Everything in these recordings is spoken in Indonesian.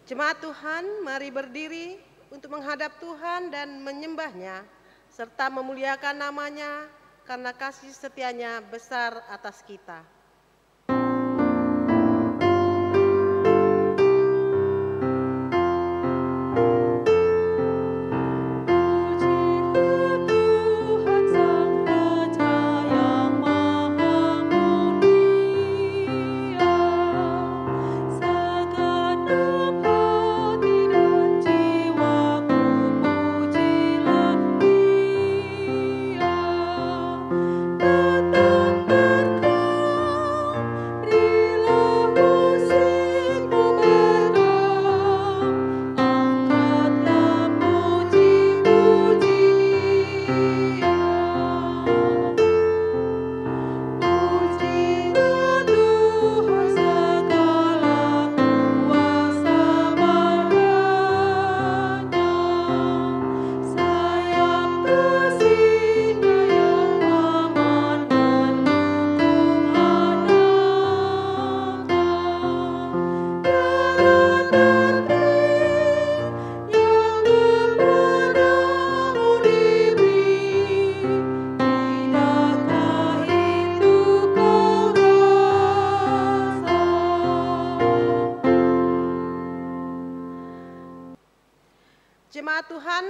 Jemaat Tuhan, mari berdiri untuk menghadap Tuhan dan menyembah-Nya, serta memuliakan nama-Nya karena kasih setia-Nya besar atas kita. Jemaat Tuhan,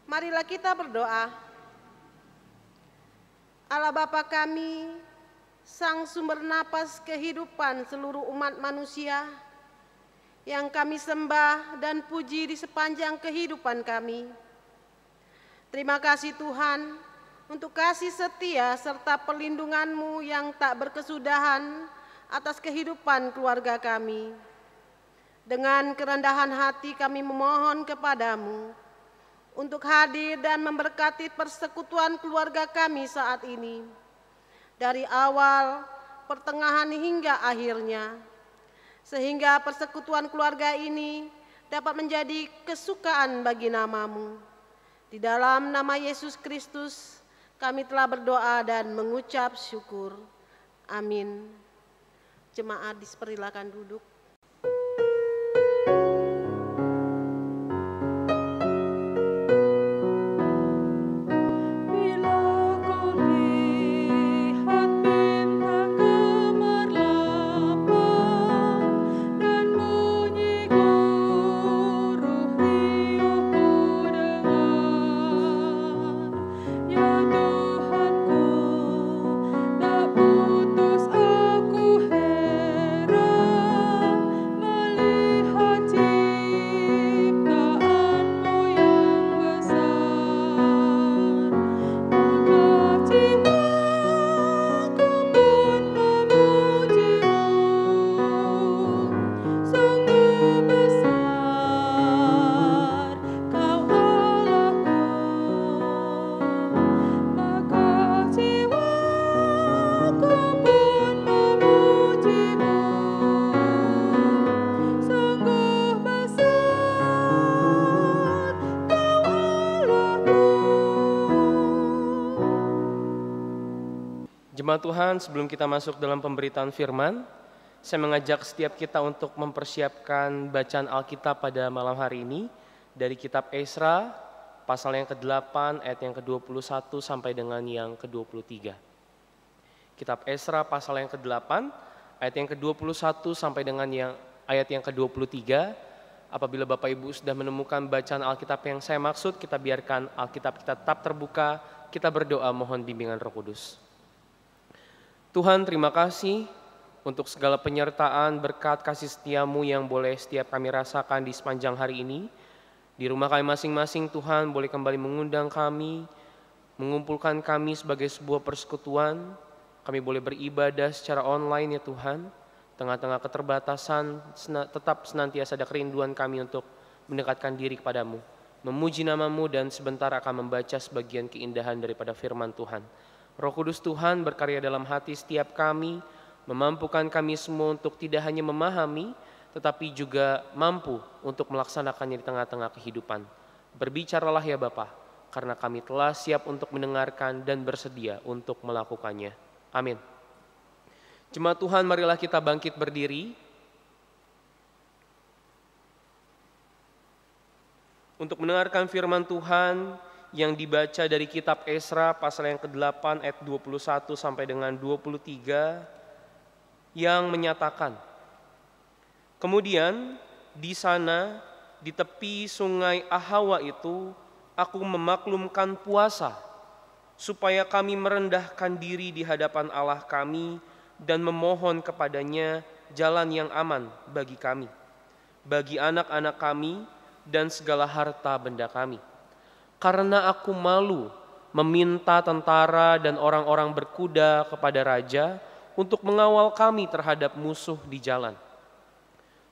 marilah kita berdoa. Allah Bapa kami, Sang sumber napas kehidupan seluruh umat manusia, yang kami sembah dan puji di sepanjang kehidupan kami. Terima kasih Tuhan untuk kasih setia serta perlindungan-Mu yang tak berkesudahan atas kehidupan keluarga kami. Dengan kerendahan hati kami memohon kepadamu untuk hadir dan memberkati persekutuan keluarga kami saat ini, dari awal, pertengahan hingga akhirnya, sehingga persekutuan keluarga ini dapat menjadi kesukaan bagi nama-Mu. Di dalam nama Yesus Kristus kami telah berdoa dan mengucap syukur. Amin. Jemaat dipersilakan duduk. Jemaat Tuhan, sebelum kita masuk dalam pemberitaan firman, saya mengajak setiap kita untuk mempersiapkan bacaan Alkitab pada malam hari ini dari kitab Esra, pasal yang ke-8, ayat yang ke-21 sampai dengan yang ke-23. Kitab Esra, pasal yang ke-8, ayat yang ke-21 sampai dengan ayat yang ke-23. Apabila Bapak Ibu sudah menemukan bacaan Alkitab yang saya maksud, kita biarkan Alkitab kita tetap terbuka, kita berdoa mohon bimbingan Roh Kudus. Tuhan, terima kasih untuk segala penyertaan, berkat, kasih setia-Mu yang boleh setiap kami rasakan di sepanjang hari ini. Di rumah kami masing-masing, Tuhan boleh kembali mengundang kami, mengumpulkan kami sebagai sebuah persekutuan. Kami boleh beribadah secara online ya Tuhan. Tengah-tengah keterbatasan, tetap senantiasa ada kerinduan kami untuk mendekatkan diri kepadamu, memuji nama-Mu, dan sebentar akan membaca sebagian keindahan daripada firman Tuhan. Roh Kudus Tuhan berkarya dalam hati setiap kami, memampukan kami semua untuk tidak hanya memahami, tetapi juga mampu untuk melaksanakannya di tengah-tengah kehidupan. Berbicaralah ya Bapa, karena kami telah siap untuk mendengarkan dan bersedia untuk melakukannya. Amin. Jemaat Tuhan, marilah kita bangkit berdiri. untuk mendengarkan firman Tuhan yang dibaca dari kitab Esra pasal yang ke-8 ayat 21 sampai dengan 23 yang menyatakan, kemudian di sana di tepi sungai Ahawa itu aku memaklumkan puasa supaya kami merendahkan diri di hadapan Allah kami dan memohon kepadanya jalan yang aman bagi kami, bagi anak-anak kami dan segala harta benda kami. Karena aku malu meminta tentara dan orang-orang berkuda kepada raja untuk mengawal kami terhadap musuh di jalan.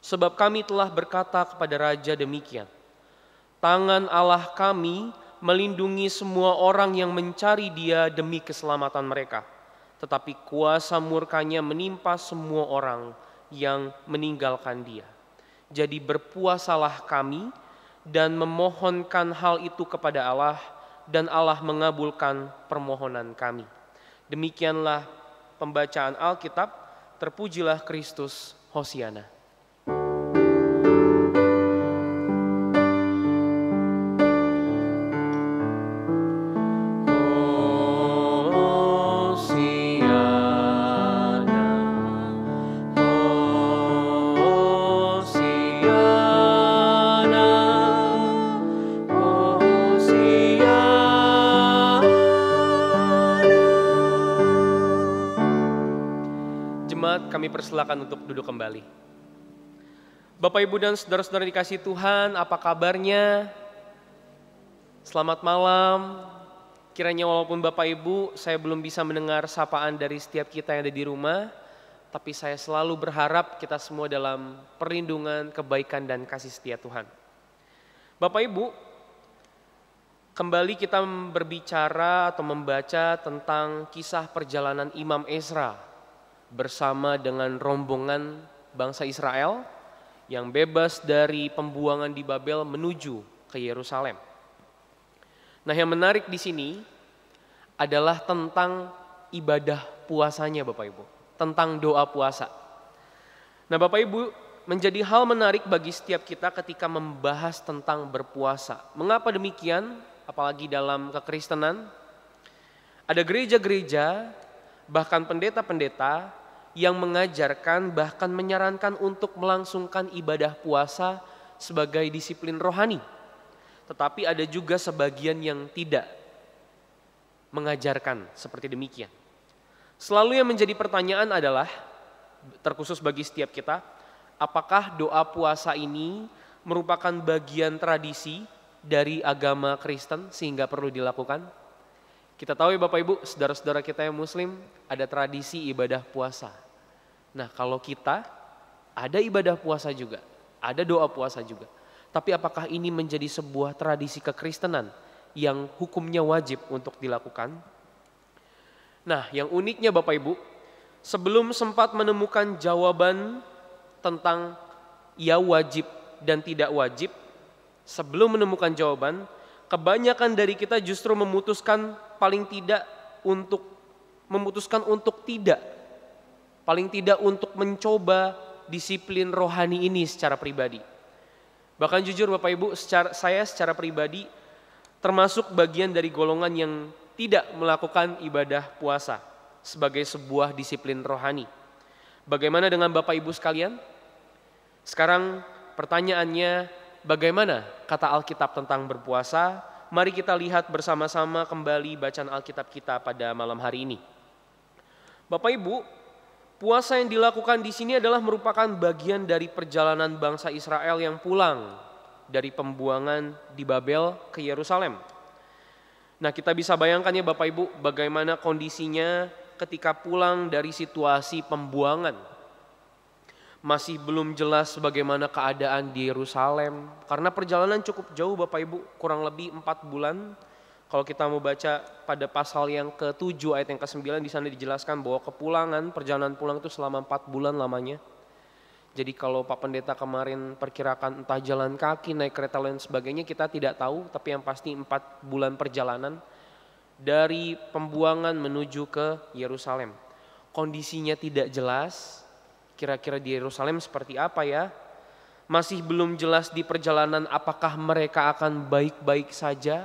Sebab kami telah berkata kepada raja demikian, tangan Allah kami melindungi semua orang yang mencari Dia demi keselamatan mereka, tetapi kuasa murkanya menimpa semua orang yang meninggalkan Dia. Jadi berpuasalah kami dan memohonkan hal itu kepada Allah, dan Allah mengabulkan permohonan kami. Demikianlah pembacaan Alkitab. Terpujilah Kristus, Hosiana. Kami persilakan untuk duduk kembali. Bapak, Ibu, dan saudara-saudara dikasihi Tuhan, apa kabarnya? Selamat malam. Kiranya walaupun Bapak Ibu saya belum bisa mendengar sapaan dari setiap kita yang ada di rumah, tapi saya selalu berharap kita semua dalam perlindungan, kebaikan, dan kasih setia Tuhan. Bapak Ibu, kembali kita berbicara atau membaca tentang kisah perjalanan Imam Ezra bersama dengan rombongan bangsa Israel yang bebas dari pembuangan di Babel menuju ke Yerusalem. Nah, yang menarik di sini adalah tentang ibadah puasanya Bapak Ibu, tentang doa puasa. Nah, Bapak Ibu, menjadi hal menarik bagi setiap kita ketika membahas tentang berpuasa. Mengapa demikian? Apalagi dalam kekristenan, ada gereja-gereja, bahkan pendeta-pendeta yang mengajarkan bahkan menyarankan untuk melangsungkan ibadah puasa sebagai disiplin rohani. Tetapi ada juga sebagian yang tidak mengajarkan seperti demikian. Selalu yang menjadi pertanyaan adalah, terkhusus bagi setiap kita, apakah doa puasa ini merupakan bagian tradisi dari agama Kristen sehingga perlu dilakukan? Kita tahu ya Bapak Ibu, saudara-saudara kita yang Muslim ada tradisi ibadah puasa. Nah, kalau kita ada ibadah puasa juga, ada doa puasa juga. Tapi apakah ini menjadi sebuah tradisi kekristenan yang hukumnya wajib untuk dilakukan? Nah, yang uniknya Bapak Ibu, sebelum sempat menemukan jawaban tentang ya wajib dan tidak wajib, sebelum menemukan jawaban, kebanyakan dari kita justru memutuskan untuk tidak, paling tidak untuk mencoba disiplin rohani ini secara pribadi. Bahkan jujur Bapak Ibu, saya secara pribadi termasuk bagian dari golongan yang tidak melakukan ibadah puasa sebagai sebuah disiplin rohani. Bagaimana dengan Bapak Ibu sekalian? Sekarang pertanyaannya, bagaimana kata Alkitab tentang berpuasa? Mari kita lihat bersama-sama kembali bacaan Alkitab kita pada malam hari ini. Bapak Ibu, puasa yang dilakukan di sini adalah merupakan bagian dari perjalanan bangsa Israel yang pulang dari pembuangan di Babel ke Yerusalem. Nah, kita bisa bayangkan ya Bapak Ibu, bagaimana kondisinya ketika pulang dari situasi pembuangan. Masih belum jelas bagaimana keadaan di Yerusalem, karena perjalanan cukup jauh Bapak Ibu, kurang lebih 4 bulan. Kalau kita mau baca pada pasal yang ke-7 ayat yang ke-9, di sana dijelaskan bahwa perjalanan pulang itu selama 4 bulan lamanya. Jadi kalau Pak Pendeta kemarin perkirakan entah jalan kaki, naik kereta lain sebagainya, kita tidak tahu, tapi yang pasti 4 bulan perjalanan dari pembuangan menuju ke Yerusalem. Kondisinya tidak jelas, kira-kira di Yerusalem seperti apa ya? Masih belum jelas di perjalanan apakah mereka akan baik-baik saja.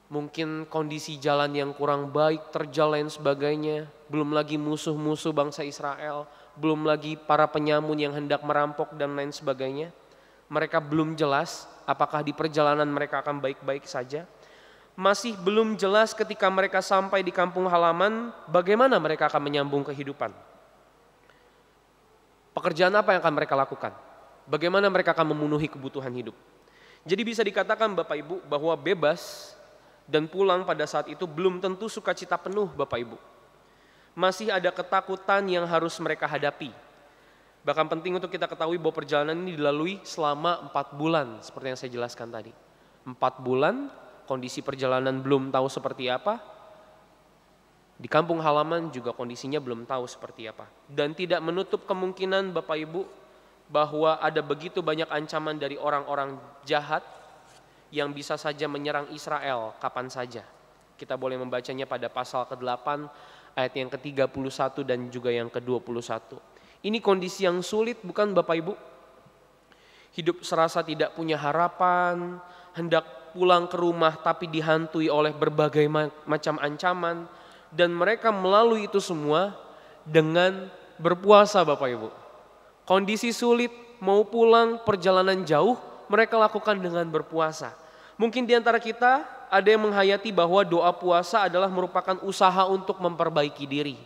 Mungkin kondisi jalan yang kurang baik, terjal dan sebagainya. Belum lagi musuh-musuh bangsa Israel, belum lagi para penyamun yang hendak merampok dan lain sebagainya. Mereka belum jelas apakah di perjalanan mereka akan baik-baik saja. Masih belum jelas ketika mereka sampai di kampung halaman bagaimana mereka akan menyambung kehidupan. Pekerjaan apa yang akan mereka lakukan? Bagaimana mereka akan memenuhi kebutuhan hidup? Jadi bisa dikatakan Bapak Ibu bahwa bebas dan pulang pada saat itu belum tentu sukacita penuh Bapak Ibu. Masih ada ketakutan yang harus mereka hadapi. Bahkan penting untuk kita ketahui bahwa perjalanan ini dilalui selama 4 bulan seperti yang saya jelaskan tadi. 4 bulan kondisi perjalanan belum tahu seperti apa. Di kampung halaman juga kondisinya belum tahu seperti apa. Dan tidak menutup kemungkinan Bapak Ibu bahwa ada begitu banyak ancaman dari orang-orang jahat yang bisa saja menyerang Israel kapan saja. Kita boleh membacanya pada pasal ke-8 ayat yang ke-31 dan juga yang ke-21. Ini kondisi yang sulit bukan Bapak Ibu? Hidup serasa tidak punya harapan, hendak pulang ke rumah tapi dihantui oleh berbagai macam ancaman. Dan mereka melalui itu semua dengan berpuasa Bapak Ibu. Kondisi sulit, mau pulang, perjalanan jauh, mereka lakukan dengan berpuasa. Mungkin di antara kita ada yang menghayati bahwa doa puasa adalah merupakan usaha untuk memperbaiki diri.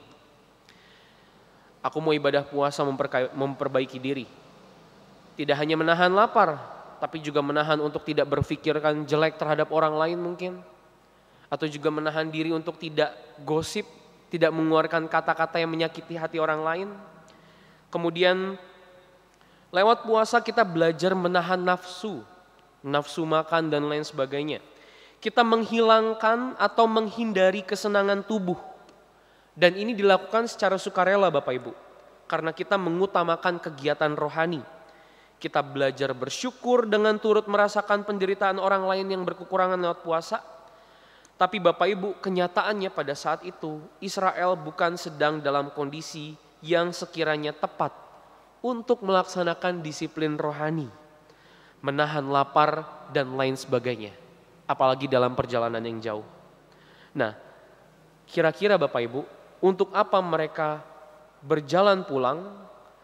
Aku mau ibadah puasa memperbaiki diri. Tidak hanya menahan lapar, tapi juga menahan untuk tidak berpikirkan jelek terhadap orang lain mungkin. Atau juga menahan diri untuk tidak gosip, tidak mengeluarkan kata-kata yang menyakiti hati orang lain. Kemudian lewat puasa kita belajar menahan nafsu makan dan lain sebagainya. Kita menghilangkan atau menghindari kesenangan tubuh. Dan ini dilakukan secara sukarela Bapak Ibu. Karena kita mengutamakan kegiatan rohani. Kita belajar bersyukur dengan turut merasakan penderitaan orang lain yang berkekurangan lewat puasa. Tapi Bapak Ibu, kenyataannya pada saat itu Israel bukan sedang dalam kondisi yang sekiranya tepat untuk melaksanakan disiplin rohani, menahan lapar dan lain sebagainya, apalagi dalam perjalanan yang jauh. Nah, kira-kira Bapak Ibu, untuk apa mereka berjalan pulang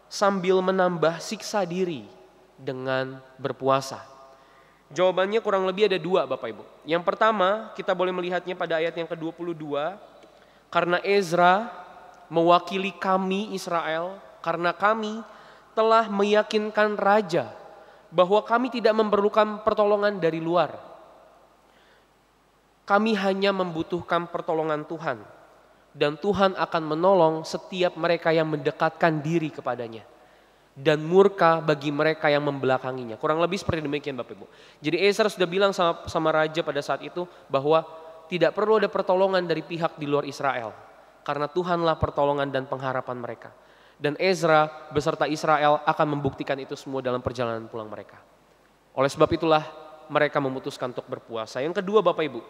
sambil menambah siksa diri dengan berpuasa? Jawabannya kurang lebih ada 2 Bapak Ibu. Yang pertama kita boleh melihatnya pada ayat yang ke-22. Karena Ezra mewakili kami Israel, karena kami telah meyakinkan raja bahwa kami tidak memerlukan pertolongan dari luar. Kami hanya membutuhkan pertolongan Tuhan. Dan Tuhan akan menolong setiap mereka yang mendekatkan diri kepadanya. Dan murka bagi mereka yang membelakanginya. Kurang lebih seperti demikian Bapak Ibu. Jadi Ezra sudah bilang sama raja pada saat itu bahwa tidak perlu ada pertolongan dari pihak di luar Israel. Karena Tuhanlah pertolongan dan pengharapan mereka. Dan Ezra beserta Israel akan membuktikan itu semua dalam perjalanan pulang mereka. Oleh sebab itulah mereka memutuskan untuk berpuasa. Yang kedua Bapak Ibu,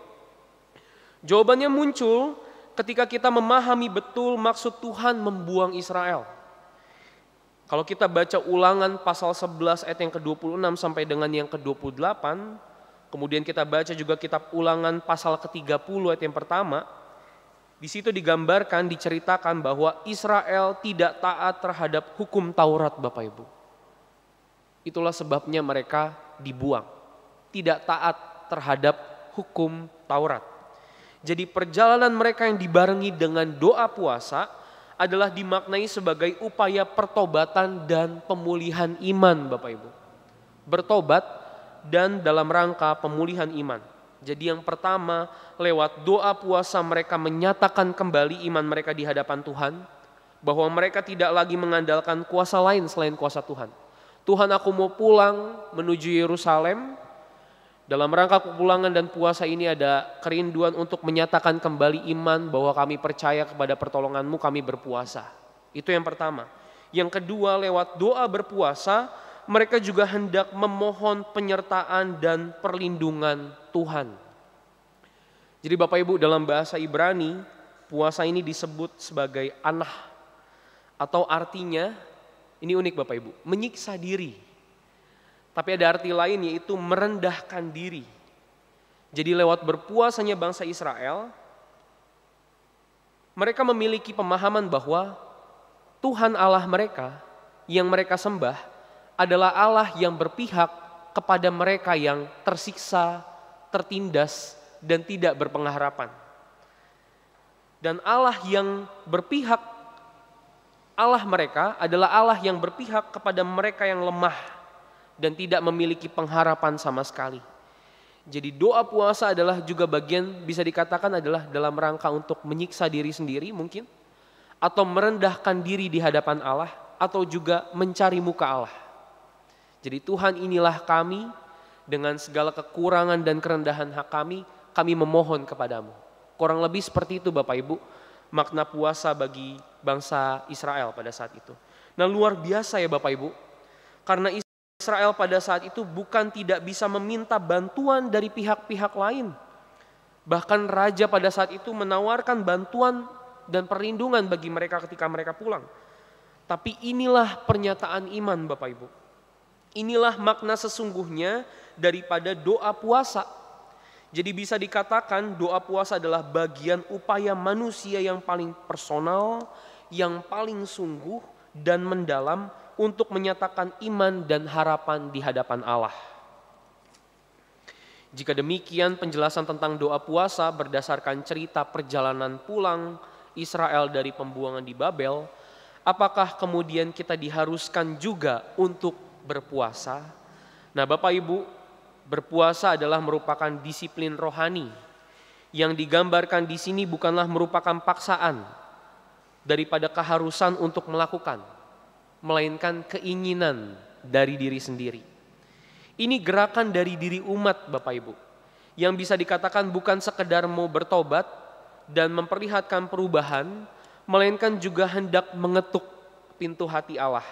jawabannya muncul ketika kita memahami betul maksud Tuhan membuang Israel. Kalau kita baca Ulangan pasal 11 ayat yang ke-26 sampai dengan yang ke-28, kemudian kita baca juga kitab Ulangan pasal ke-30 ayat yang pertama, di situ digambarkan, diceritakan bahwa Israel tidak taat terhadap hukum Taurat Bapak Ibu. Itulah sebabnya mereka dibuang, tidak taat terhadap hukum Taurat. Jadi perjalanan mereka yang dibarengi dengan doa puasa adalah dimaknai sebagai upaya pertobatan dan pemulihan iman Bapak Ibu. Bertobat dan dalam rangka pemulihan iman. Jadi yang pertama lewat doa puasa mereka menyatakan kembali iman mereka di hadapan Tuhan. Bahwa mereka tidak lagi mengandalkan kuasa lain selain kuasa Tuhan. Tuhan, aku mau pulang menuju Yerusalem. Dalam rangka kepulangan dan puasa ini ada kerinduan untuk menyatakan kembali iman bahwa kami percaya kepada pertolongan-Mu, kami berpuasa. Itu yang pertama. Yang kedua, lewat doa berpuasa, mereka juga hendak memohon penyertaan dan perlindungan Tuhan. Jadi Bapak Ibu, dalam bahasa Ibrani, puasa ini disebut sebagai anah. Atau artinya, ini unik Bapak Ibu, menyiksa diri. Tapi ada arti lain, yaitu merendahkan diri. Jadi lewat berpuasanya bangsa Israel, mereka memiliki pemahaman bahwa Tuhan Allah mereka yang mereka sembah adalah Allah yang berpihak kepada mereka yang tersiksa, tertindas, dan tidak berpengharapan. Dan Allah yang berpihak, Allah mereka adalah Allah yang berpihak kepada mereka yang lemah dan tidak memiliki pengharapan sama sekali. Jadi doa puasa adalah juga bagian, bisa dikatakan adalah dalam rangka untuk menyiksa diri sendiri mungkin, atau merendahkan diri di hadapan Allah, atau juga mencari muka Allah. Jadi Tuhan, inilah kami dengan segala kekurangan dan kerendahan hak kami memohon kepadamu. Kurang lebih seperti itu Bapak Ibu makna puasa bagi bangsa Israel pada saat itu. Nah, luar biasa ya Bapak Ibu, karena Israel pada saat itu bukan tidak bisa meminta bantuan dari pihak-pihak lain. Bahkan raja pada saat itu menawarkan bantuan dan perlindungan bagi mereka ketika mereka pulang. Tapi inilah pernyataan iman Bapak Ibu. Inilah makna sesungguhnya daripada doa puasa. Jadi bisa dikatakan doa puasa adalah bagian upaya manusia yang paling personal, yang paling sungguh dan mendalam untuk menyatakan iman dan harapan di hadapan Allah. Jika demikian penjelasan tentang doa puasa berdasarkan cerita perjalanan pulang Israel dari pembuangan di Babel, apakah kemudian kita diharuskan juga untuk berpuasa? Nah Bapak Ibu, berpuasa adalah merupakan disiplin rohani. Yang digambarkan di sini bukanlah merupakan paksaan daripada keharusan untuk melakukan, melainkan keinginan dari diri sendiri. Ini gerakan dari diri umat Bapak Ibu, yang bisa dikatakan bukan sekedar mau bertobat dan memperlihatkan perubahan, melainkan juga hendak mengetuk pintu hati Allah,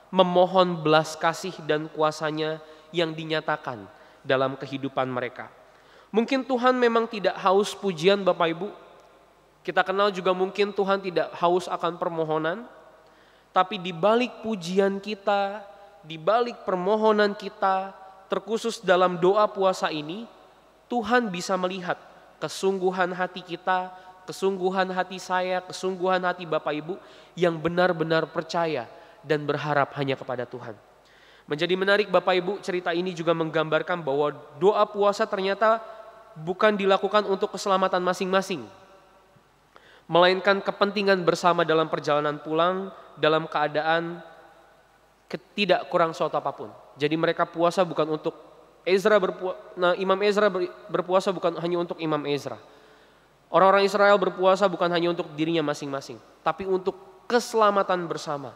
memohon belas kasih dan kuasanya yang dinyatakan dalam kehidupan mereka. Mungkin Tuhan memang tidak haus pujian Bapak Ibu. Kita kenal juga mungkin Tuhan tidak haus akan permohonan. Tapi di balik pujian kita, di balik permohonan kita, terkhusus dalam doa puasa ini, Tuhan bisa melihat kesungguhan hati kita, kesungguhan hati saya, kesungguhan hati Bapak Ibu yang benar-benar percaya dan berharap hanya kepada Tuhan. Menjadi menarik Bapak Ibu, cerita ini juga menggambarkan bahwa doa puasa ternyata bukan dilakukan untuk keselamatan masing-masing, melainkan kepentingan bersama dalam perjalanan pulang dalam keadaan tidak kurang suatu apapun. Jadi mereka puasa bukan untuk Imam Ezra berpuasa bukan hanya untuk Imam Ezra. Orang-orang Israel berpuasa bukan hanya untuk dirinya masing-masing, tapi untuk keselamatan bersama.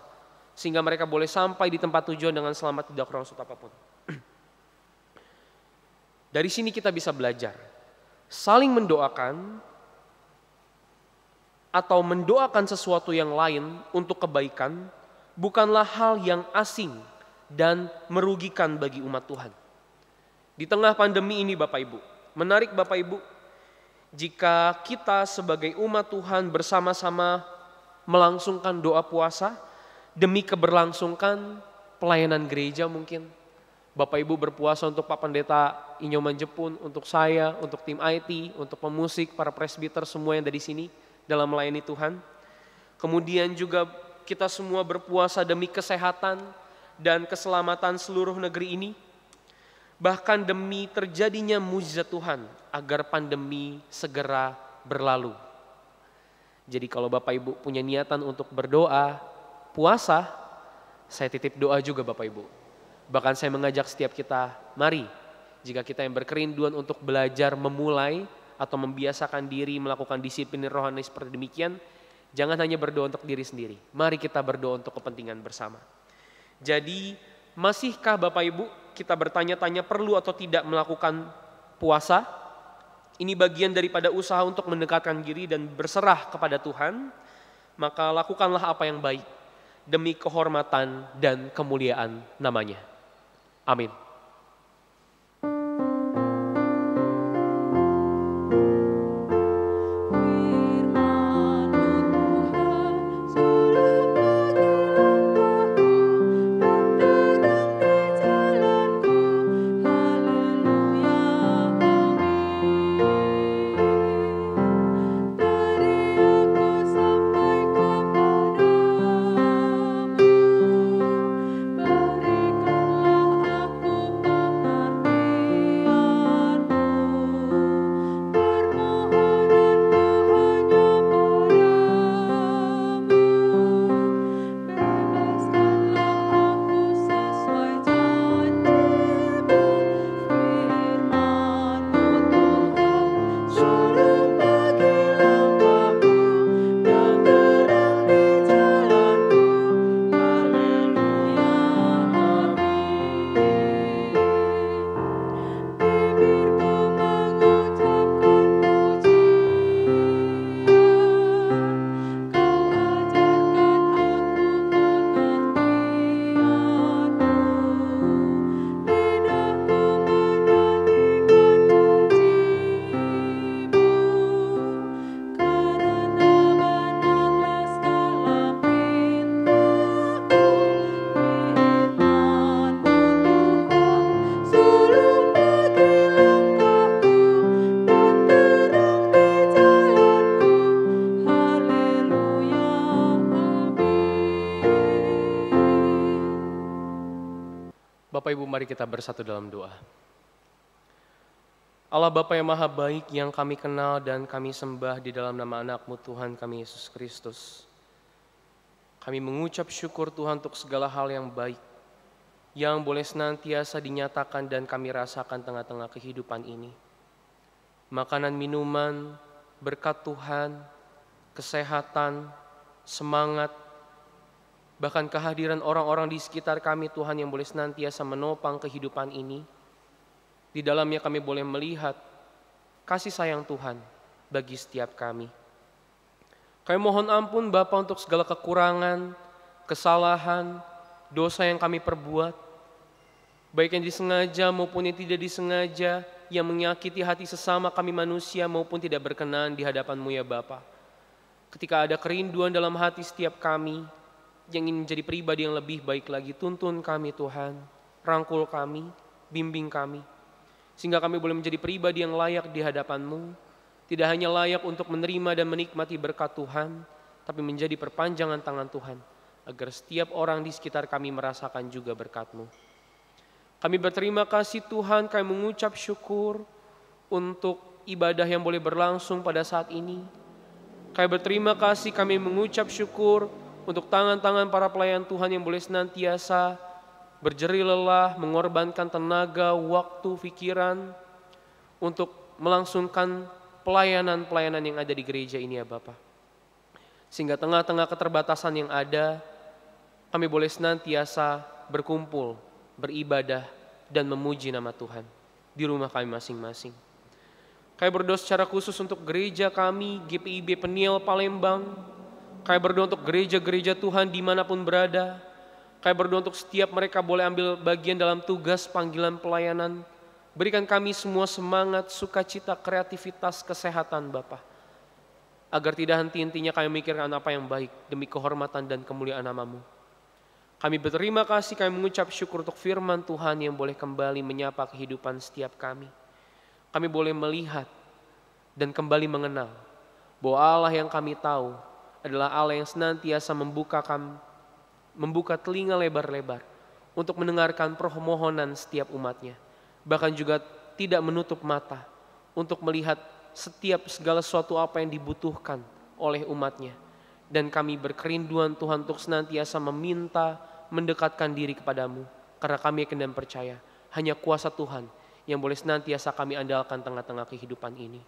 Sehingga mereka boleh sampai di tempat tujuan dengan selamat, tidak kurang suatu apapun. Dari sini kita bisa belajar saling mendoakan atau mendoakan sesuatu yang lain untuk kebaikan bukanlah hal yang asing dan merugikan bagi umat Tuhan. Di tengah pandemi ini Bapak Ibu, menarik Bapak Ibu, jika kita sebagai umat Tuhan bersama-sama melangsungkan doa puasa demi keberlangsungan pelayanan gereja mungkin. Bapak Ibu berpuasa untuk Pak Pendeta Inyoman Jepun, untuk saya, untuk tim IT, untuk pemusik, para presbiter semua yang ada di sini dalam melayani Tuhan. Kemudian juga kita semua berpuasa demi kesehatan dan keselamatan seluruh negeri ini. Bahkan demi terjadinya mujizat Tuhan agar pandemi segera berlalu. Jadi kalau Bapak Ibu punya niatan untuk berdoa, puasa, saya titip doa juga Bapak Ibu. Bahkan saya mengajak setiap kita, mari jika kita yang berkerinduan untuk belajar memulai atau membiasakan diri melakukan disiplin rohani seperti demikian, jangan hanya berdoa untuk diri sendiri. Mari kita berdoa untuk kepentingan bersama. Jadi, masihkah Bapak Ibu kita bertanya-tanya perlu atau tidak melakukan puasa? Ini bagian daripada usaha untuk mendekatkan diri dan berserah kepada Tuhan. Maka lakukanlah apa yang baik demi kehormatan dan kemuliaan namanya. Amin. Bapak Ibu, mari kita bersatu dalam doa. Allah Bapa yang Maha Baik yang kami kenal dan kami sembah di dalam nama anak-Mu Tuhan kami Yesus Kristus. Kami mengucap syukur Tuhan untuk segala hal yang baik, yang boleh senantiasa dinyatakan dan kami rasakan tengah-tengah kehidupan ini. Makanan, minuman, berkat Tuhan, kesehatan, semangat, bahkan kehadiran orang-orang di sekitar kami Tuhan yang boleh senantiasa menopang kehidupan ini. Di dalamnya kami boleh melihat kasih sayang Tuhan bagi setiap kami. Kami mohon ampun Bapa untuk segala kekurangan, kesalahan, dosa yang kami perbuat, baik yang disengaja maupun yang tidak disengaja, yang menyakiti hati sesama kami manusia maupun tidak berkenan di hadapan-Mu ya Bapa. Ketika ada kerinduan dalam hati setiap kami, yang ingin menjadi pribadi yang lebih baik lagi, tuntun kami Tuhan, rangkul kami, bimbing kami, sehingga kami boleh menjadi pribadi yang layak di hadapan-Mu, tidak hanya layak untuk menerima dan menikmati berkat Tuhan, tapi menjadi perpanjangan tangan Tuhan, agar setiap orang di sekitar kami merasakan juga berkat-Mu. Kami berterima kasih Tuhan, kami mengucap syukur untuk ibadah yang boleh berlangsung pada saat ini. Kami berterima kasih, kami mengucap syukur untuk tangan-tangan para pelayan Tuhan yang boleh senantiasa berjerih lelah, mengorbankan tenaga, waktu, pikiran untuk melangsungkan pelayanan-pelayanan yang ada di gereja ini ya Bapak. Sehingga tengah-tengah keterbatasan yang ada, kami boleh senantiasa berkumpul, beribadah, dan memuji nama Tuhan di rumah kami masing-masing. Kami berdoa secara khusus untuk gereja kami, GPIB Peniel Palembang. Kami berdoa untuk gereja-gereja Tuhan dimanapun berada. Kami berdoa untuk setiap mereka boleh ambil bagian dalam tugas panggilan pelayanan. Berikan kami semua semangat, sukacita, kreativitas, kesehatan Bapa. Agar tidak henti-hentinya kami memikirkan apa yang baik demi kehormatan dan kemuliaan nama-Mu. Kami berterima kasih, kami mengucap syukur untuk firman Tuhan yang boleh kembali menyapa kehidupan setiap kami. Kami boleh melihat dan kembali mengenal bahwa Allah yang kami tahu adalah Allah yang senantiasa membuka telinga lebar-lebar untuk mendengarkan permohonan setiap umatnya. Bahkan juga tidak menutup mata untuk melihat setiap segala sesuatu apa yang dibutuhkan oleh umatnya. Dan kami berkerinduan Tuhan untuk senantiasa meminta, mendekatkan diri kepadamu. Karena kami yakin dan percaya hanya kuasa Tuhan yang boleh senantiasa kami andalkan tengah-tengah kehidupan ini.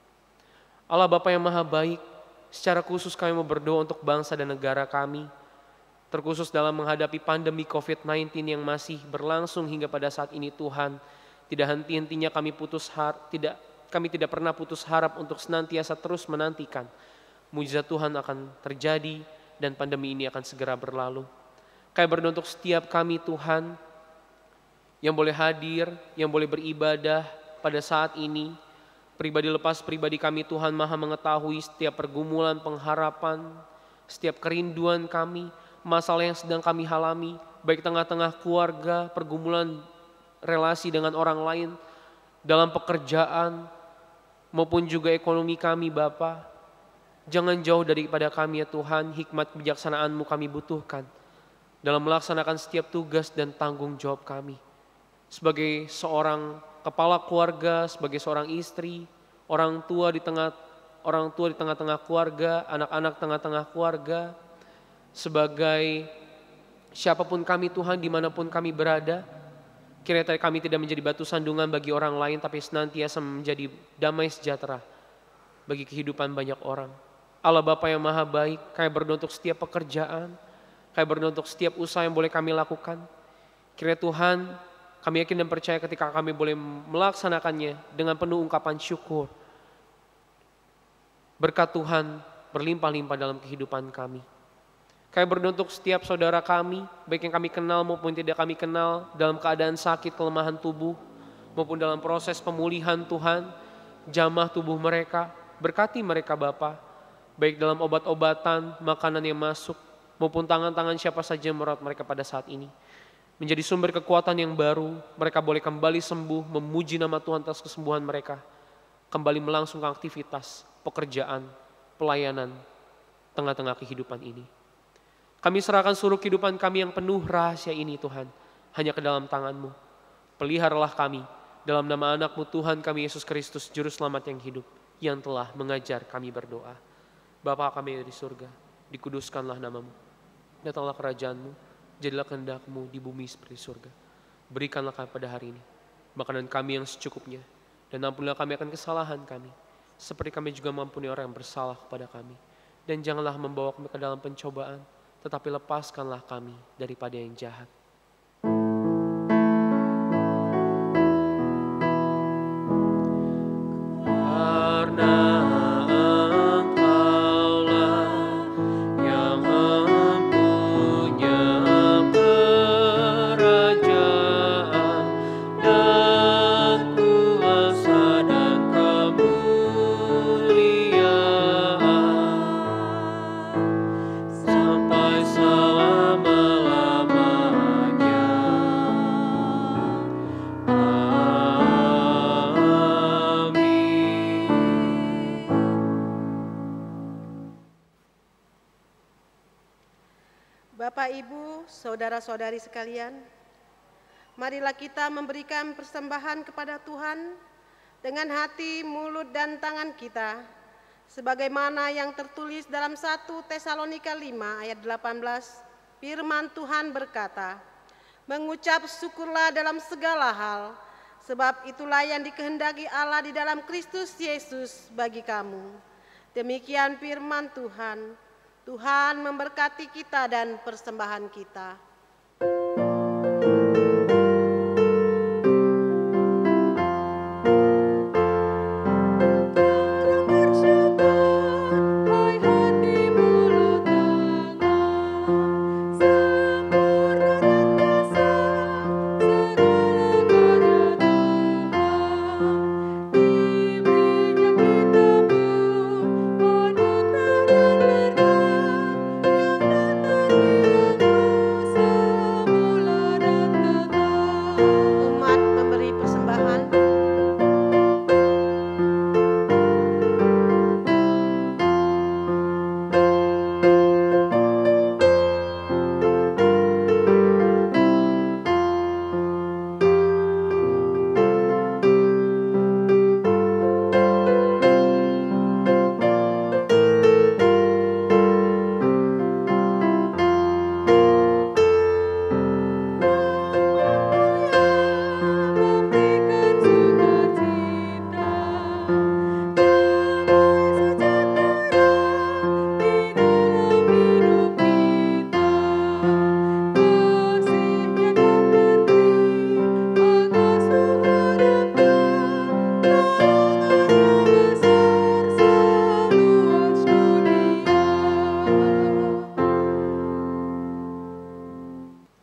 Allah Bapa yang Maha Baik, secara khusus kami mau berdoa untuk bangsa dan negara kami, terkhusus dalam menghadapi pandemi COVID-19 yang masih berlangsung hingga pada saat ini Tuhan. Tidak henti-hentinya kami tidak pernah putus harap untuk senantiasa terus menantikan mujizat Tuhan akan terjadi dan pandemi ini akan segera berlalu. Kami berdoa untuk setiap kami Tuhan yang boleh hadir, yang boleh beribadah pada saat ini. Pribadi lepas pribadi kami Tuhan Maha mengetahui setiap pergumulan, pengharapan, setiap kerinduan kami, masalah yang sedang kami alami, baik tengah-tengah keluarga, pergumulan relasi dengan orang lain, dalam pekerjaan, maupun juga ekonomi kami Bapa. Jangan jauh daripada kami ya Tuhan, hikmat kebijaksanaan-Mu kami butuhkan dalam melaksanakan setiap tugas dan tanggung jawab kami. Sebagai seorang kepala keluarga, sebagai seorang istri, orang tua di tengah-tengah keluarga, anak-anak tengah-tengah keluarga, sebagai siapapun kami Tuhan dimanapun kami berada, kiranya kami tidak menjadi batu sandungan bagi orang lain, tapi senantiasa menjadi damai sejahtera bagi kehidupan banyak orang. Allah Bapa yang Maha Baik, kami berdoa untuk setiap pekerjaan, kami berdoa untuk setiap usaha yang boleh kami lakukan. Kiranya Tuhan, kami yakin dan percaya ketika kami boleh melaksanakannya dengan penuh ungkapan syukur, berkat Tuhan berlimpah-limpah dalam kehidupan kami. Kami berdoa untuk setiap saudara kami, baik yang kami kenal maupun tidak kami kenal, dalam keadaan sakit, kelemahan tubuh, maupun dalam proses pemulihan Tuhan, jamah tubuh mereka, berkati mereka Bapa, baik dalam obat-obatan, makanan yang masuk, maupun tangan-tangan siapa saja yang merawat mereka pada saat ini. Menjadi sumber kekuatan yang baru, mereka boleh kembali sembuh, memuji nama Tuhan atas kesembuhan mereka, kembali melangsungkan aktivitas, pekerjaan, pelayanan, tengah-tengah kehidupan ini. Kami serahkan seluruh kehidupan kami yang penuh rahasia ini Tuhan, hanya ke dalam tangan-Mu. Peliharalah kami dalam nama anak-Mu Tuhan kami Yesus Kristus, Juru Selamat yang hidup, yang telah mengajar kami berdoa. Bapa kami yang di surga, dikuduskanlah nama-Mu. Datanglah kerajaan-Mu, jadilah kehendak-Mu di bumi seperti surga. Berikanlah kami pada hari ini makanan kami yang secukupnya, dan ampunilah kami akan kesalahan kami, seperti kami juga mengampuni orang yang bersalah kepada kami. Dan janganlah membawa kami ke dalam pencobaan, tetapi lepaskanlah kami daripada yang jahat. Bapak, Ibu, saudara-saudari sekalian, marilah kita memberikan persembahan kepada Tuhan dengan hati, mulut, dan tangan kita, sebagaimana yang tertulis dalam 1 Tesalonika 5 ayat 18, firman Tuhan berkata, "Mengucap syukurlah dalam segala hal, sebab itulah yang dikehendaki Allah di dalam Kristus Yesus bagi kamu." Demikian firman Tuhan. Tuhan memberkati kita dan persembahan kita.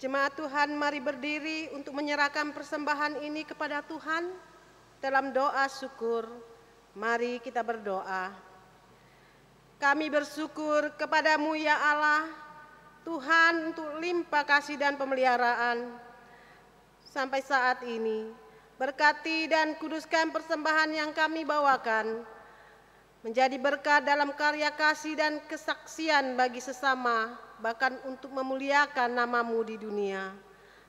Jemaat Tuhan, mari berdiri untuk menyerahkan persembahan ini kepada Tuhan dalam doa syukur. Mari kita berdoa. Kami bersyukur kepadamu ya Allah, Tuhan, untuk limpah kasih dan pemeliharaan sampai saat ini. Berkati dan kuduskan persembahan yang kami bawakan, menjadi berkat dalam karya kasih dan kesaksian bagi sesama, bahkan untuk memuliakan nama-Mu di dunia.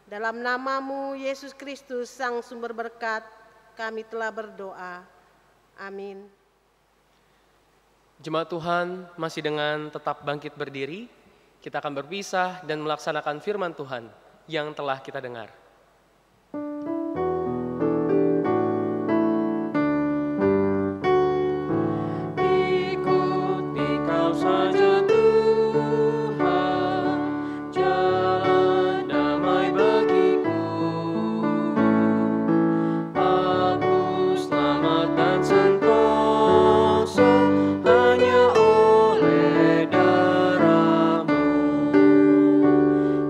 Dalam nama-Mu, Yesus Kristus, Sang Sumber Berkat, kami telah berdoa. Amin. Jemaat Tuhan, masih dengan tetap bangkit berdiri, kita akan berpisah dan melaksanakan firman Tuhan yang telah kita dengar.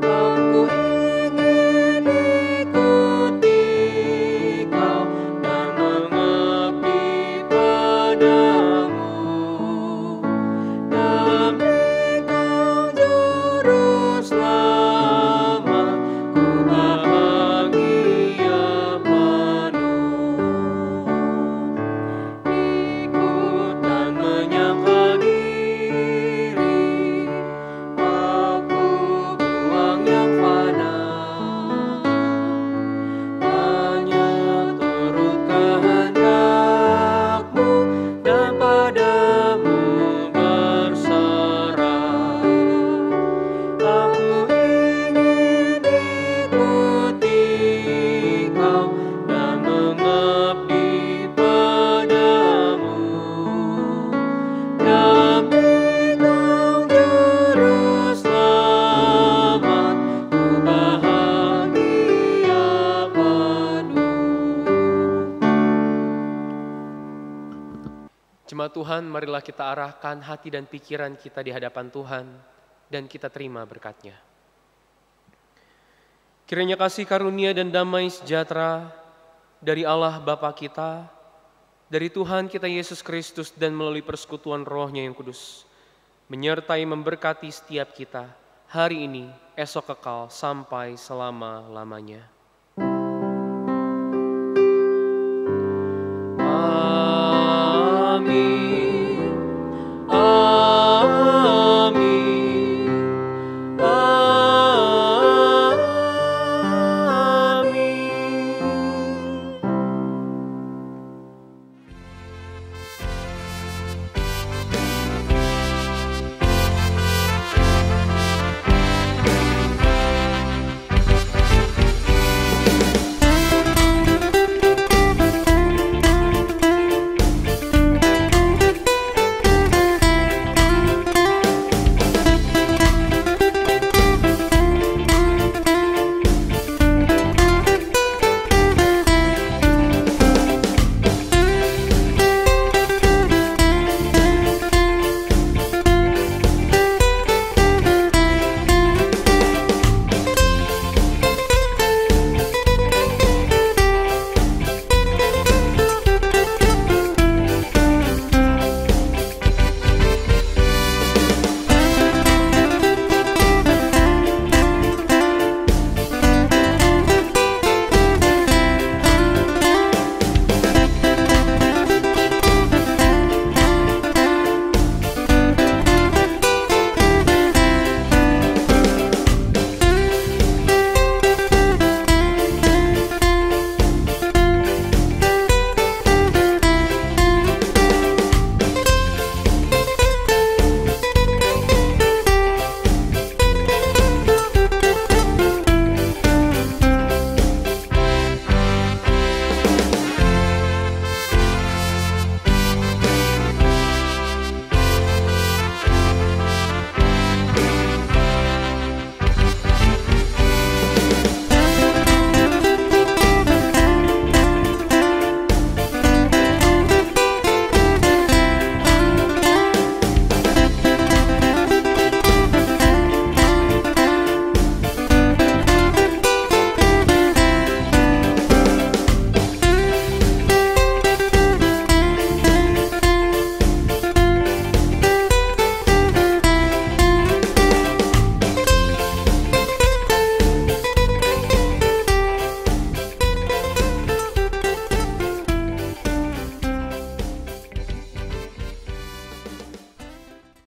Aku ingin Tuhan, marilah kita arahkan hati dan pikiran kita di hadapan Tuhan dan kita terima berkat-Nya. Kiranya kasih karunia dan damai sejahtera dari Allah Bapa kita, dari Tuhan kita Yesus Kristus dan melalui persekutuan Roh-Nya yang kudus, menyertai memberkati setiap kita hari ini, esok kekal, sampai selama-lamanya.